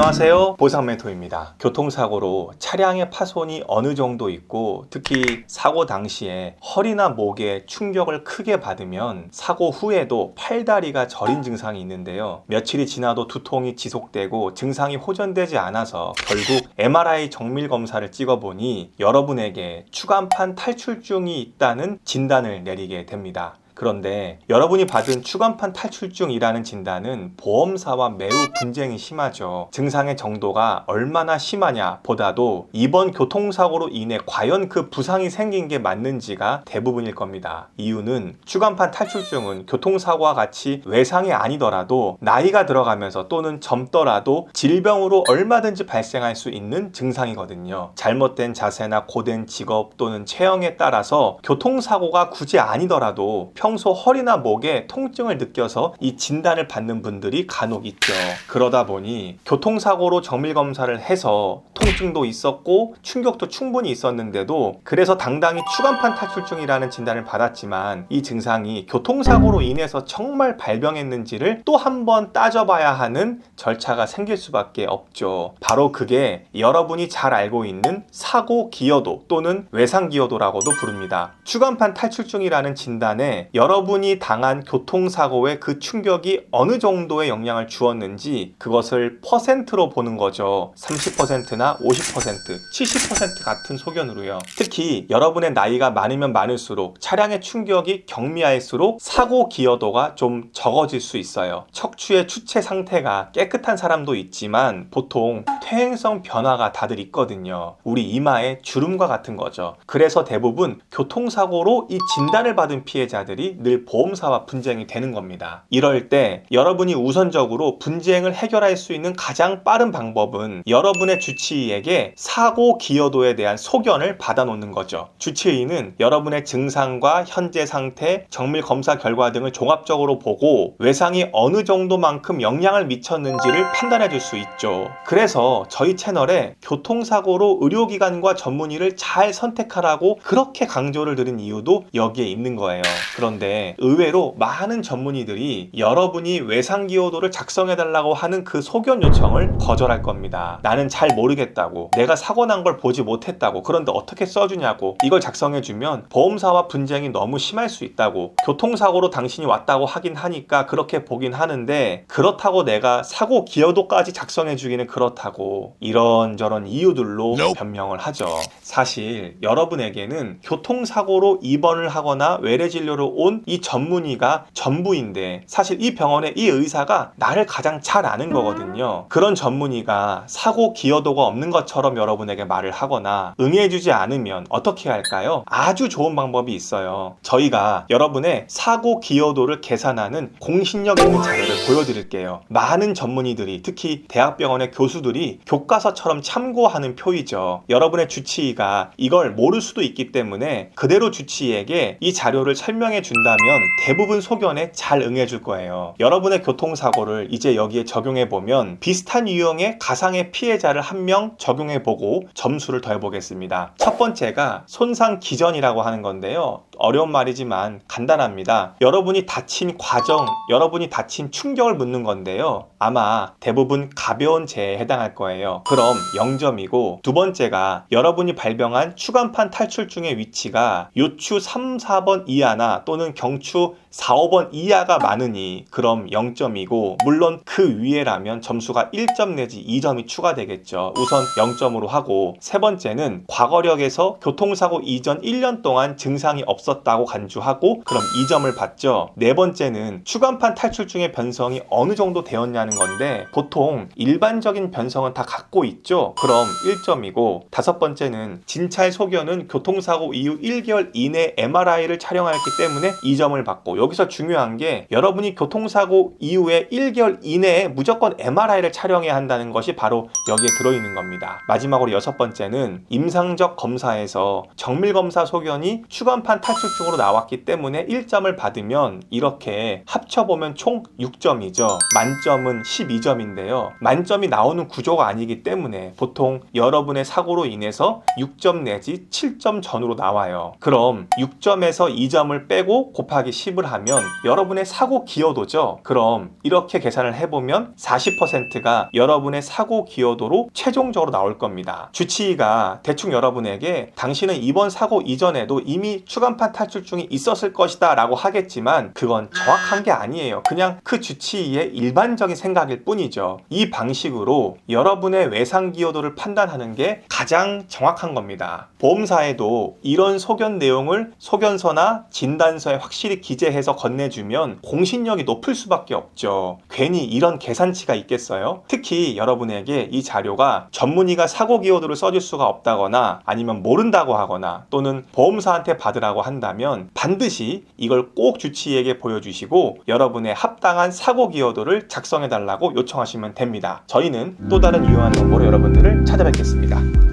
안녕하세요, 보상멘토입니다. 교통사고로 차량의 파손이 어느 정도 있고 특히 사고 당시에 허리나 목에 충격을 크게 받으면 사고 후에도 팔다리가 저린 증상이 있는데요. 며칠이 지나도 두통이 지속되고 증상이 호전되지 않아서 결국 MRI 정밀 검사를 찍어보니 여러분에게 추간판 탈출증이 있다는 진단을 내리게 됩니다. 그런데 여러분이 받은 추간판 탈출증이라는 진단은 보험사와 매우 분쟁이 심하죠. 증상의 정도가 얼마나 심하냐 보다도 이번 교통사고로 인해 과연 그 부상이 생긴 게 맞는지가 대부분일 겁니다. 이유는 추간판 탈출증은 교통사고와 같이 외상이 아니더라도 나이가 들어가면서 또는 젊더라도 질병으로 얼마든지 발생할 수 있는 증상이거든요. 잘못된 자세나 고된 직업 또는 체형에 따라서 교통사고가 굳이 아니더라도 평소 허리나 목에 통증을 느껴서 이 진단을 받는 분들이 간혹 있죠. 그러다 보니 교통사고로 정밀검사를 해서 통증도 있었고 충격도 충분히 있었는데도 그래서 당당히 추간판 탈출증이라는 진단을 받았지만 이 증상이 교통사고로 인해서 정말 발병했는지를 또 한 번 따져봐야 하는 절차가 생길 수밖에 없죠. 바로 그게 여러분이 잘 알고 있는 사고 기여도 또는 외상 기여도라고도 부릅니다. 추간판 탈출증이라는 진단에 여러분이 당한 교통사고의 그 충격이 어느 정도의 영향을 주었는지 그것을 퍼센트로 보는 거죠. 30%나 50%, 70% 같은 소견으로요. 특히 여러분의 나이가 많으면 많을수록 차량의 충격이 경미할수록 사고 기여도가 좀 적어질 수 있어요. 척추의 추체 상태가 깨끗한 사람도 있지만 보통 퇴행성 변화가 다들 있거든요. 우리 이마에 주름과 같은 거죠. 그래서 대부분 교통사고로 이 진단을 받은 피해자들이 늘 보험사와 분쟁이 되는 겁니다. 이럴 때 여러분이 우선적으로 분쟁을 해결할 수 있는 가장 빠른 방법은 여러분의 주치의에게 사고 기여도에 대한 소견을 받아놓는 거죠. 주치의는 여러분의 증상과 현재 상태, 정밀 검사 결과 등을 종합적으로 보고 외상이 어느 정도만큼 영향을 미쳤는지를 판단해 줄 수 있죠. 그래서 저희 채널에 교통사고로 의료기관과 전문의를 잘 선택하라고 그렇게 강조를 드린 이유도 여기에 있는 거예요. 그런데 의외로 많은 전문의들이 여러분이 외상 기여도를 작성해달라고 하는 그 소견 요청을 거절할 겁니다. 나는 잘 모르겠다고, 내가 사고 난 걸 보지 못했다고, 그런데 어떻게 써주냐고, 이걸 작성해주면 보험사와 분쟁이 너무 심할 수 있다고, 교통사고로 당신이 왔다고 하긴 하니까 그렇게 보긴 하는데 그렇다고 내가 사고 기여도까지 작성해주기는 그렇다고, 이런저런 이유들로 변명을 하죠. 사실 여러분에게는 교통사고로 입원을 하거나 외래진료를 온 이 전문의가 전부인데 사실 이 병원의 이 의사가 나를 가장 잘 아는 거거든요. 그런 전문의가 사고 기여도가 없는 것처럼 여러분에게 말을 하거나 응해주지 않으면 어떻게 할까요? 아주 좋은 방법이 있어요. 저희가 여러분의 사고 기여도를 계산하는 공신력 있는 자료를 보여드릴게요. 많은 전문의들이, 특히 대학병원의 교수들이 교과서처럼 참고하는 표이죠. 여러분의 주치의가 이걸 모를 수도 있기 때문에 그대로 주치의에게 이 자료를 설명해 준다면 대부분 소견에 잘 응해줄 거예요. 여러분의 교통사고를 이제 여기에 적용해보면 비슷한 유형의 가상의 피해자를 한 명 적용해보고 점수를 더해보겠습니다. 첫 번째가 손상 기전이라고 하는 건데요. 어려운 말이지만 간단합니다. 여러분이 다친 과정, 여러분이 다친 충격을 묻는 건데요. 아마 대부분 가벼운 재해에 해당할 거예요. 그럼 0점이고, 두 번째가 여러분이 발병한 추간판 탈출증의 위치가 요추 3, 4번 이하나 또는 경추 4, 5번 이하가 많으니 그럼 0점이고, 물론 그 위에라면 점수가 1점 내지 2점이 추가되겠죠. 우선 0점으로 하고, 세 번째는 과거력에서 교통사고 이전 1년 동안 증상이 없었다고 간주하고 그럼 2점을 받죠. 네 번째는 추간판 탈출증의 변성이 어느 정도 되었냐는 건데 보통 일반적인 변성은 다 갖고 있죠. 그럼 1점이고, 다섯 번째는 진찰 소견은 교통사고 이후 1개월 이내 MRI를 촬영했기 때문에 2점을 받고, 여기서 중요한 게 여러분이 교통사고 이후에 1개월 이내에 무조건 MRI를 촬영해야 한다는 것이 바로 여기에 들어있는 겁니다. 마지막으로 여섯 번째는 임상적 검사에서 정밀검사 소견이 추간판 탈출증 탈출증으로 나왔기 때문에 1점을 받으면 이렇게 합쳐보면 총 6점이죠. 만점은 12점인데요. 만점이 나오는 구조가 아니기 때문에 보통 여러분의 사고로 인해서 6점 내지 7점 전후로 나와요. 그럼 6점에서 2점을 빼고 곱하기 10을 하면 여러분의 사고 기여도죠. 그럼 이렇게 계산을 해보면 40%가 여러분의 사고 기여도로 최종적으로 나올 겁니다. 주치의가 대충 여러분에게 당신은 이번 사고 이전에도 이미 추간판 탈출증이 있었을 것이다 라고 하겠지만 그건 정확한 게 아니에요. 그냥 그 주치의의 일반적인 생각일 뿐이죠. 이 방식으로 여러분의 외상 기여도를 판단하는 게 가장 정확한 겁니다. 보험사에도 이런 소견 내용을 소견서나 진단서에 확실히 기재해서 건네주면 공신력이 높을 수밖에 없죠. 괜히 이런 계산치가 있겠어요? 특히 여러분에게 이 자료가 전문의가 사고 기여도를 써줄 수가 없다거나 아니면 모른다고 하거나 또는 보험사한테 받으라고 한다면 반드시 이걸 꼭 주치의에게 보여주시고 여러분의 합당한 사고 기여도를 작성해달라고 요청하시면 됩니다. 저희는 또 다른 유용한 정보로 여러분들을 찾아뵙겠습니다.